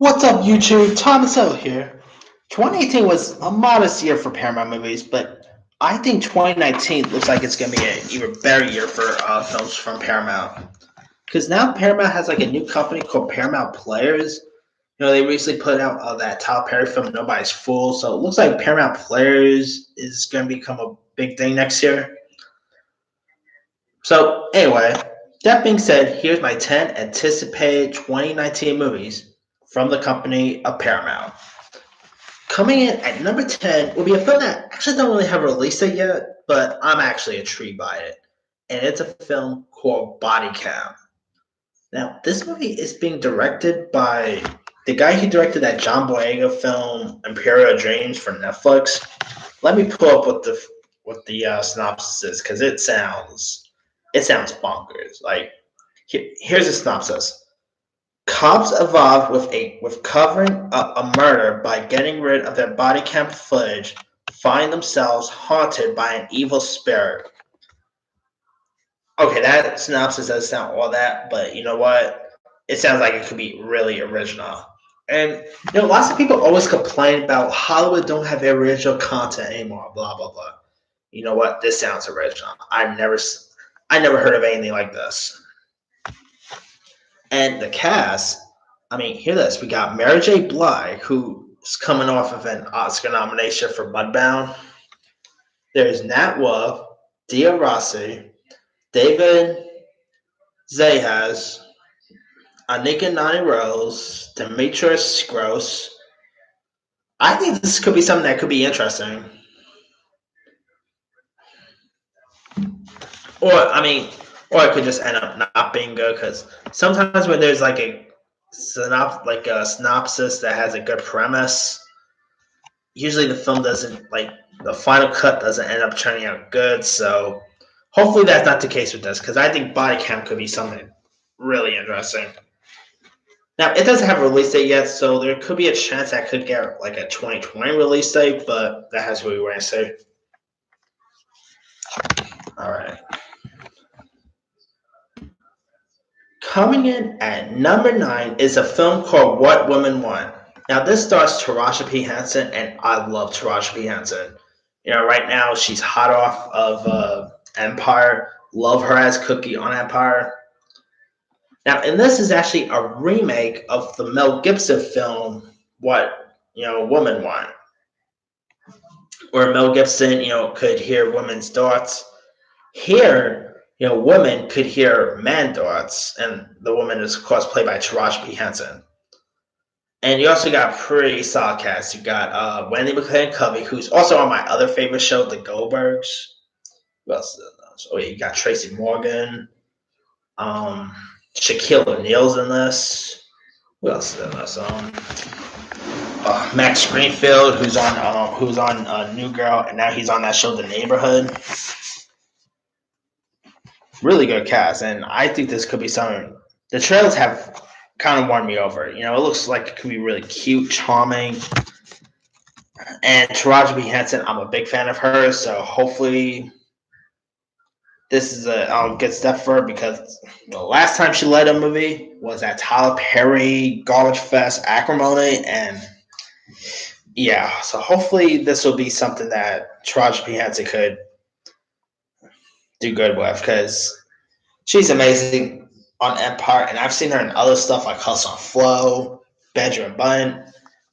What's up, YouTube? Thomas Hill here. 2018 was a modest year for Paramount movies, but I think 2019 looks like it's going to be an even better year for films from Paramount. Because now Paramount has like a new company called Paramount Players. They recently put out that Tyler Perry film Nobody's Fool, so it looks like Paramount Players is going to become a big thing next year. So, anyway, that being said, here's my 10 anticipated 2019 movies from the company of Paramount. Coming in at number 10 will be a film that actually don't really have a release date yet, but I'm actually intrigued by it. And it's a film called Body Count. Now, this movie is being directed by the guy who directed that John Boyega film Imperial Dreams for Netflix. Let me pull up what the synopsis is because it sounds bonkers. Like here's a synopsis. Cops evolve with covering up a murder by getting rid of their body cam footage, find themselves haunted by an evil spirit. Okay, that synopsis doesn't sound all that, but you know what? It sounds like it could be really original. And lots of people always complain about Hollywood don't have original content anymore. Blah blah blah. You know what? This sounds original. I never heard of anything like this. And the cast, I mean, hear this. We got Mary J. Blige, who's coming off of an Oscar nomination for Mudbound. There's Nat Wolff, Dia Rossi, David Zayas, Anika Nani Rose, Demetrius Gross. I think this could be something that could be interesting. Or, I mean, or it could just end up not being good because sometimes when there's like a synopsis that has a good premise, usually the film doesn't like the final cut doesn't end up turning out good. So hopefully that's not the case with this because I think Body Cam could be something really interesting. Now it doesn't have a release date yet, so there could be a chance that could get like a 2020 release date, but that has to be wait and see. All right. Coming in at number 9 is a film called What Women Want. Now this stars Taraji P. Henson, and I love Taraji P. Henson. Right now she's hot off of Empire. Love her as Cookie on Empire. Now, and this is actually a remake of the Mel Gibson film What Women Want, where Mel Gibson could hear women's thoughts. Here, women could hear men thoughts, and the woman is of course played by Taraji P. Henson. And you also got pretty solid cast. You got Wendy McClain-Covey, who's also on my other favorite show, The Goldbergs. Who else is in those? Oh yeah, you got Tracy Morgan. Shaquille O'Neal's in this. Who else is in this? Max Greenfield, who's on New Girl, and now he's on that show, The Neighborhood. Really good cast, and I think this could be something. The trailers have kind of won me over. It looks like it could be really cute, charming. And Taraji P. Henson, I'm a big fan of hers, so hopefully this is a good step for her because the last time she led a movie was at Tyler Perry Garbage Fest Acrimony, and yeah, so hopefully this will be something that Taraji P. Henson could do good with because she's amazing on Empire, and I've seen her in other stuff like Hustle and Flow, Benjamin Button.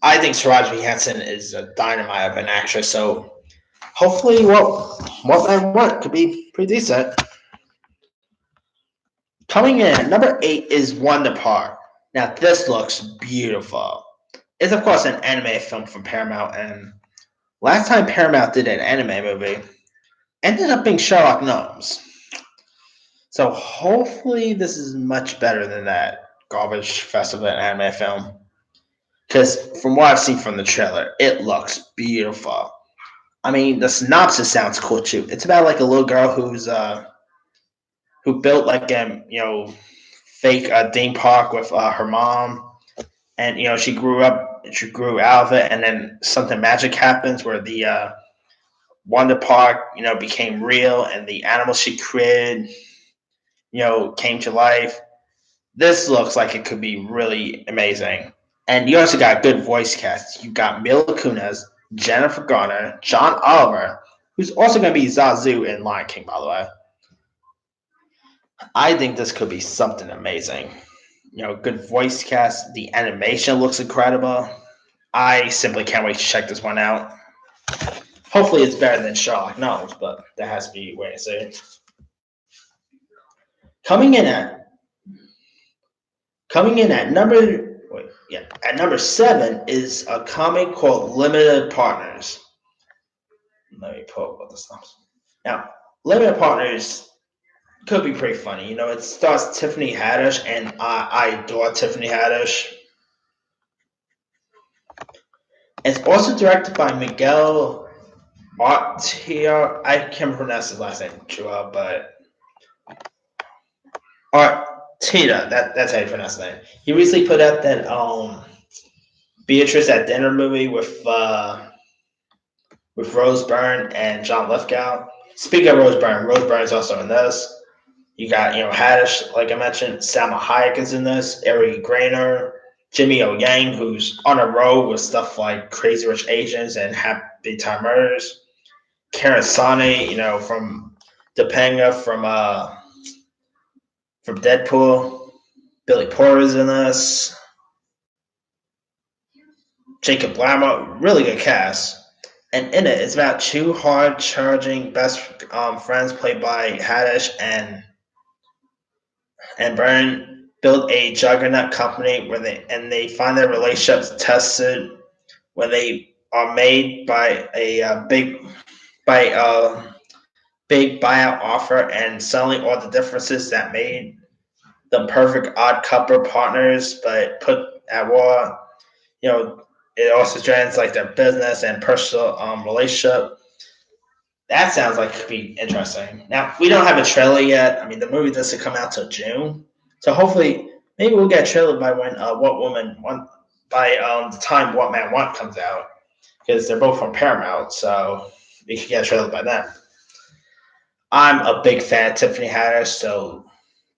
I think Taraji P. Henson is a dynamite of an actress, so hopefully what I want could be pretty decent. Coming in at number 8 is Wonder Park. Now this looks beautiful. It's of course an anime film from Paramount, and last time Paramount did an anime movie ended up being Sherlock Gnomes. So hopefully this is much better than that garbage festival anime film. Because from what I've seen from the trailer, it looks beautiful. I mean, the synopsis sounds cool too. It's about like a little girl who built like a fake theme park with her mom, and she grew out of it, and then something magic happens where the Wonder Park became real, and the animals she created came to life. This looks like it could be really amazing. And you also got good voice cast. You got Mila Kunis, Jennifer Garner, John Oliver, who's also going to be Zazu in Lion King, by the way. I think this could be something amazing. Good voice cast. The animation looks incredible. I simply can't wait to check this one out. Hopefully, it's better than Sherlock Gnomes, but that has to be wait and see. Coming in at coming in at number 7 is a comic called Limited Partners. Let me pull up what this is. Now, Limited Partners could be pretty funny. It stars Tiffany Haddish, and I adore Tiffany Haddish. It's also directed by Miguel Artia. I can't pronounce his last name too well, but Arteta. That's how you pronounce the name. He recently put out that Beatrice at Dinner movie with Rose Byrne and John Lithgow. Speaking of Rose Byrne is also in this. You got, Haddish, like I mentioned, Salma Hayek is in this, Ari Grainer, Jimmy O Yang, who's on a roll with stuff like Crazy Rich Asians and Happy Time Murders. Karen Sane, from Topanga from Deadpool. Billy Porter's in this. Jacob Lammer, really good cast. And in it, it's about two hard-charging best friends played by Haddish and Byrne build a juggernaut company where they find their relationships tested when they are made by a big buyout offer, and suddenly all the differences that made the perfect odd couple partners but put at war. It also strands like their business and personal relationship. That sounds like it could be interesting. Now, we don't have a trailer yet. I mean, the movie doesn't come out till June, so hopefully, maybe we'll get a trailer by when the time What Man Want comes out, because they're both from Paramount, so we could get a trailer by then. I'm a big fan of Tiffany Haddish, so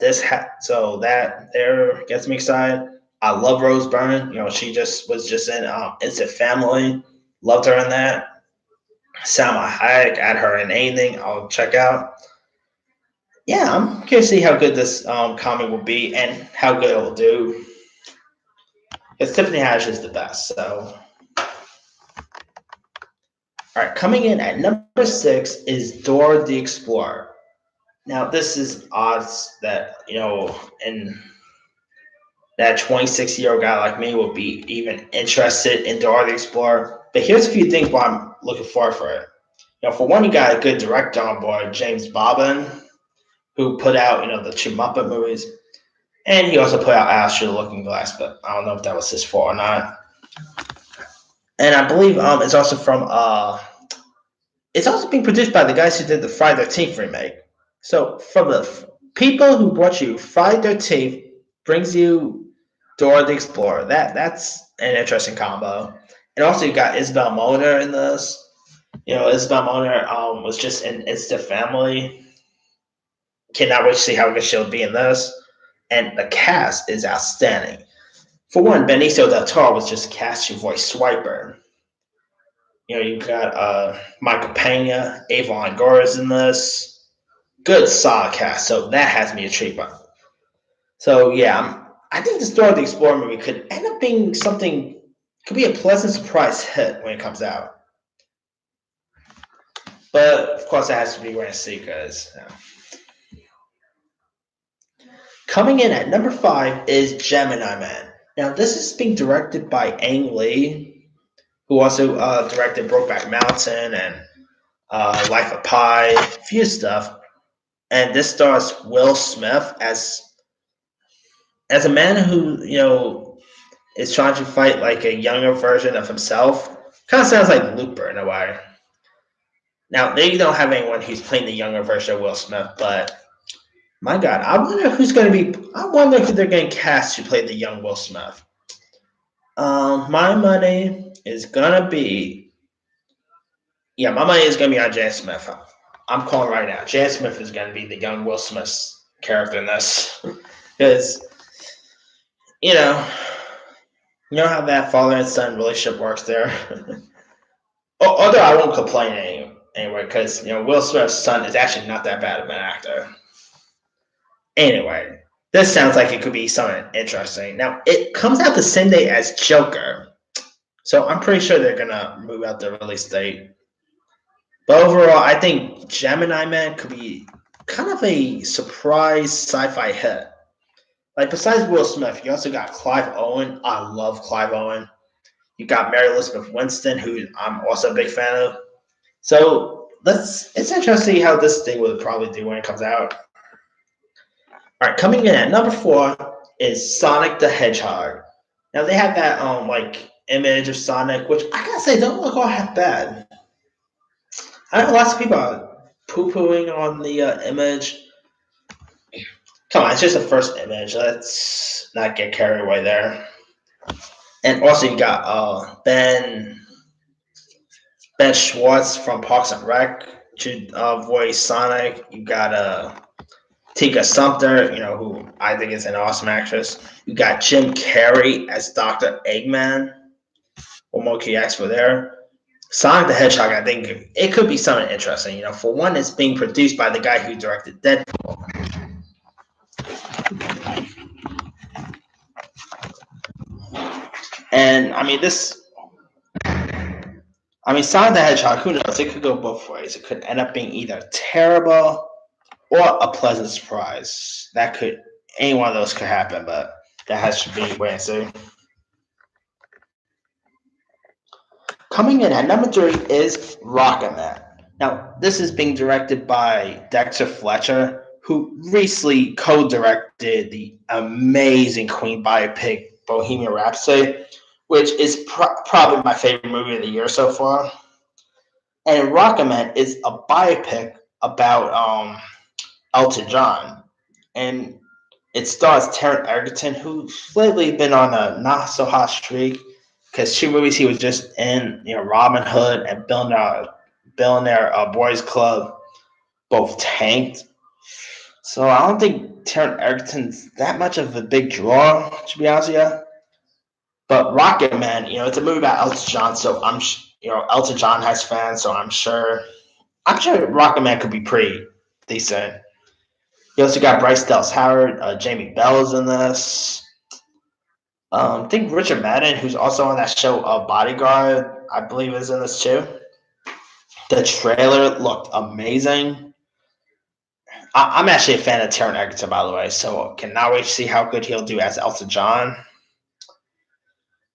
that there gets me excited. I love Rose Byrne. She was just in Instant Family. Loved her in that. Salma Hayek, add her in anything, I'll check out. Yeah, I'm curious to see how good this comic will be and how good it will do. Because Tiffany Haddish is the best. So, all right, coming in at number 6 is Dora the Explorer. Now, this is odds that in that 26-year-old guy like me will be even interested in Dora the Explorer. But here's a few things why I'm looking forward for it. For one, you got a good director on board, James Bobbin, who put out, the two Muppet movies. And he also put out Alice Through the Looking Glass, but I don't know if that was his fault or not. And I believe it's also it's also being produced by the guys who did the Friday the 13th remake. So from the people who brought you Friday the 13th brings you Dora the Explorer. That's an interesting combo. And also you got Isabel Moner in this. Isabel Moner was just in It's the Family. Cannot wait to see how good she'll be in this. And the cast is outstanding. For one, Benicio del Toro was just cast to voice Swiper. You got Michael Pena, Ava Longora's in this. Good, solid cast. So that has me intrigued. So yeah, I think the Dora the Explorer movie could end up being something. Could be a pleasant surprise hit when it comes out. But of course, it has to be where to see because. Coming in at number 5 is Gemini Man. Now, this is being directed by Ang Lee, who also directed Brokeback Mountain and Life of Pi, a few stuff. And this stars Will Smith as a man who, is trying to fight like a younger version of himself. Kind of sounds like Looper in a way. Now, they don't have anyone who's playing the younger version of Will Smith, but my God, I wonder who's going to be. I wonder who they're going to cast to play the young Will Smith. My money is going to be. Yeah, my money is going to be on Jan Smith. I'm calling right now. Jan Smith is going to be the young Will Smith's character in this. Because, You know how that father and son relationship works there. Although I won't complain anyway, because Will Smith's son is actually not that bad of an actor. Anyway, this sounds like it could be something interesting. Now it comes out the same day as Joker, so I'm pretty sure they're gonna move out the release date. But overall, I think Gemini Man could be kind of a surprise sci-fi hit. Like besides Will Smith, you also got Clive Owen. I love Clive Owen. You got Mary Elizabeth Winston, who I'm also a big fan of. So it's interesting how this thing will probably do when it comes out. All right, coming in at number 4 is Sonic the Hedgehog. Now they have that like image of Sonic, which I gotta say don't look all half bad. I know lots of people are poo pooing on the image. Come on, it's just the first image. Let's not get carried away there. And also you got Ben Schwartz from Parks and Rec to voice Sonic. You got Tika Sumpter, who I think is an awesome actress. You got Jim Carrey as Dr. Eggman. What more can you ask for there? Sonic the Hedgehog, I think it could be something interesting. For one, it's being produced by the guy who directed Deadpool. And Sonic the Hedgehog, who knows? It could go both ways. It could end up being either terrible or a pleasant surprise. Any one of those could happen, but that has to be wait and see. Coming in at number 3 is Rocketman. Now, this is being directed by Dexter Fletcher, who recently co-directed the amazing Queen biopic Bohemian Rhapsody, which is probably my favorite movie of the year so far. And Rocketman is a biopic about Elton John, and it stars Taron Egerton, who's lately been on a not so hot streak because 2 movies he was just in, Robin Hood and Billionaire Boys Club, both tanked. So I don't think Taron Egerton's that much of a big draw, to be honest with you. But Rocket Man, it's a movie about Elton John, so Elton John has fans, so I'm sure Rocket Man could be pretty decent. You also got Bryce Dallas Howard, Jamie Bell is in this. I think Richard Madden, who's also on that show, Bodyguard, I believe is in this too. The trailer looked amazing. I'm actually a fan of Taron Egerton, by the way, so cannot wait to see how good he'll do as Elton John.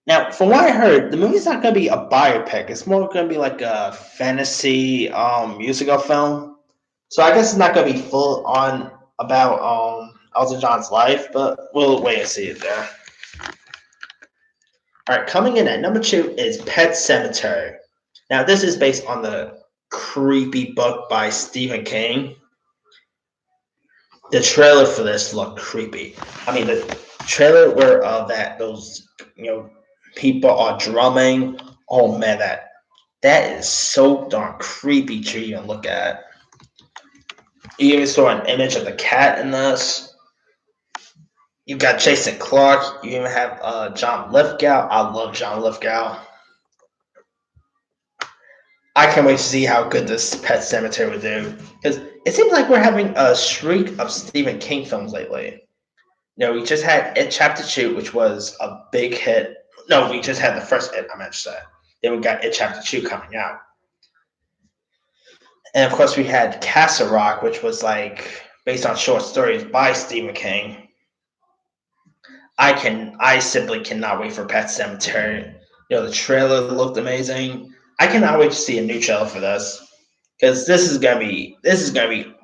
Now, from what I heard, the movie's not going to be a biopic. It's more going to be like a fantasy musical film. So I guess it's not going to be full on about Elton John's life, but we'll wait and see it there. All right, coming in at number 2 is Pet Sematary. Now, this is based on the creepy book by Stephen King. The trailer for this looked creepy. The trailer where those people are drumming. Oh man, that is so darn creepy to even look at. You even saw an image of the cat in this. You got Jason Clarke. You even have John Lithgow. I love John Lithgow. I can't wait to see how good this Pet Sematary would do. Because it seems like we're having a streak of Stephen King films lately. We just had It Chapter 2, which was a big hit. No, we just had the first It, I meant to say. Then we got It Chapter 2 coming out. And of course, we had Castle Rock, which was like based on short stories by Stephen King. I simply cannot wait for Pet Sematary. The trailer looked amazing. I cannot wait to see a new trailer for this because this is gonna be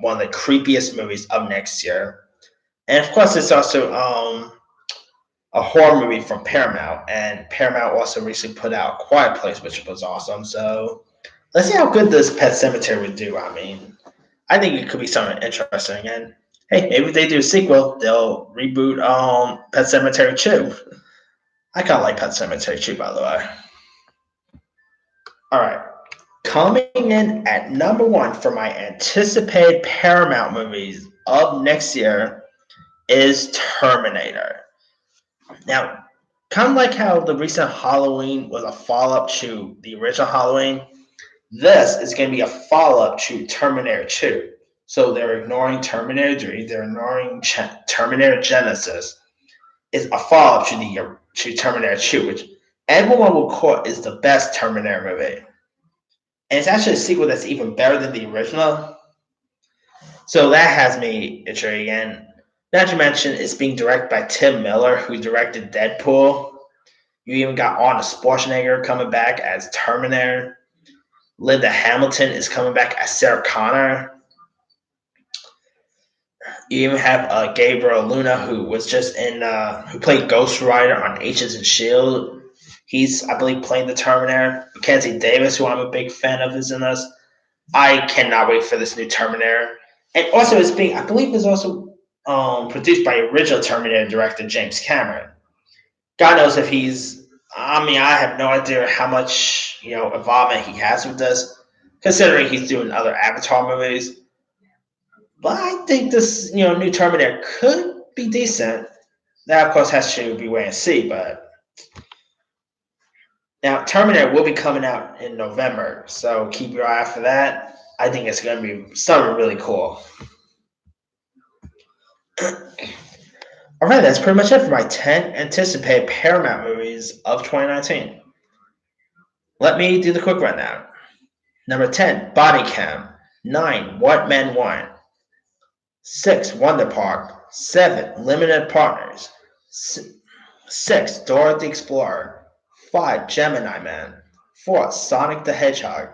one of the creepiest movies of next year. And of course, it's also a horror movie from Paramount, and Paramount also recently put out Quiet Place, which was awesome. So let's see how good this Pet Sematary would do. I think it could be something interesting. And hey, maybe if they do a sequel, they'll reboot Pet Sematary 2. I kind of like Pet Sematary 2, by the way. All right. Coming in at number 1 for my anticipated Paramount movies of next year is Terminator. Now, Kind of like how the recent Halloween was a follow up to the original Halloween. This is going to be a follow up to Terminator 2. So they're ignoring Terminator 3, they're ignoring Terminator Genesis. It's a follow up to Terminator 2, which everyone will quote is the best Terminator movie. And it's actually a sequel that's even better than the original. So that has me intrigued. And not to mention, it's being directed by Tim Miller, who directed Deadpool. You even got Arnold Schwarzenegger coming back as Terminator. Linda Hamilton is coming back as Sarah Connor. You even have Gabriel Luna, who was just in, who played Ghost Rider on Agents and Shield. He's, I believe, playing the Terminator. Mackenzie Davis, who I'm a big fan of, is in this. I cannot wait for this new Terminator. And also, it's being, I believe, it's also produced by original Terminator director James Cameron. God knows if he's. I mean, I have no idea how much involvement he has with this, considering he's doing other Avatar movies. But I think this new Terminator could be decent. That of course has to be wait and see. But now Terminator will be coming out in November, so keep your eye out for that. I think it's going to be something really cool. All right, that's pretty much it for my 10 anticipated Paramount movies of 2019. Let me do the quick rundown. Number 10, Body Cam. 9, What Men Want. 6, Wonder Park. 7, Limited Partners. 6, Dora the Explorer. 5, Gemini Man. 4, Sonic the Hedgehog.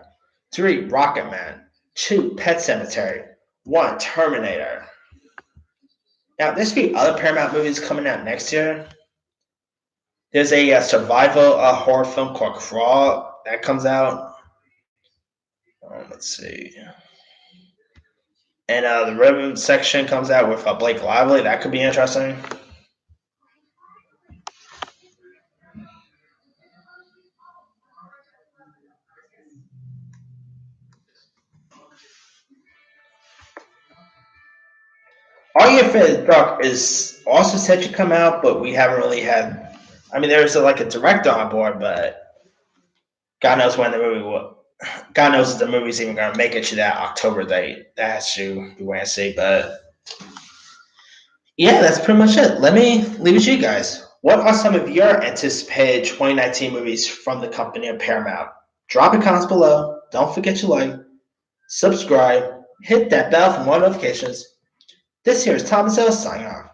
3, Rocket Man. 2, Pet Cemetery. 1, Terminator. Now, there's going to be other Paramount movies coming out next year. There's a survival horror film called Crawl that comes out. Let's see. And the Ribbon section comes out with Blake Lively. That could be interesting. All Your Favorite Dark is also set to come out, but we haven't really had. I mean, there's like a director on board, but God knows when the movie will. God knows if the movie's even going to make it to that October date. That has to be wait and see. But yeah, that's pretty much it. Let me leave it to you guys. What are some of your anticipated 2019 movies from the company of Paramount? Drop a comments below. Don't forget to like, subscribe, hit that bell for more notifications. This here is Thomas L. signing off.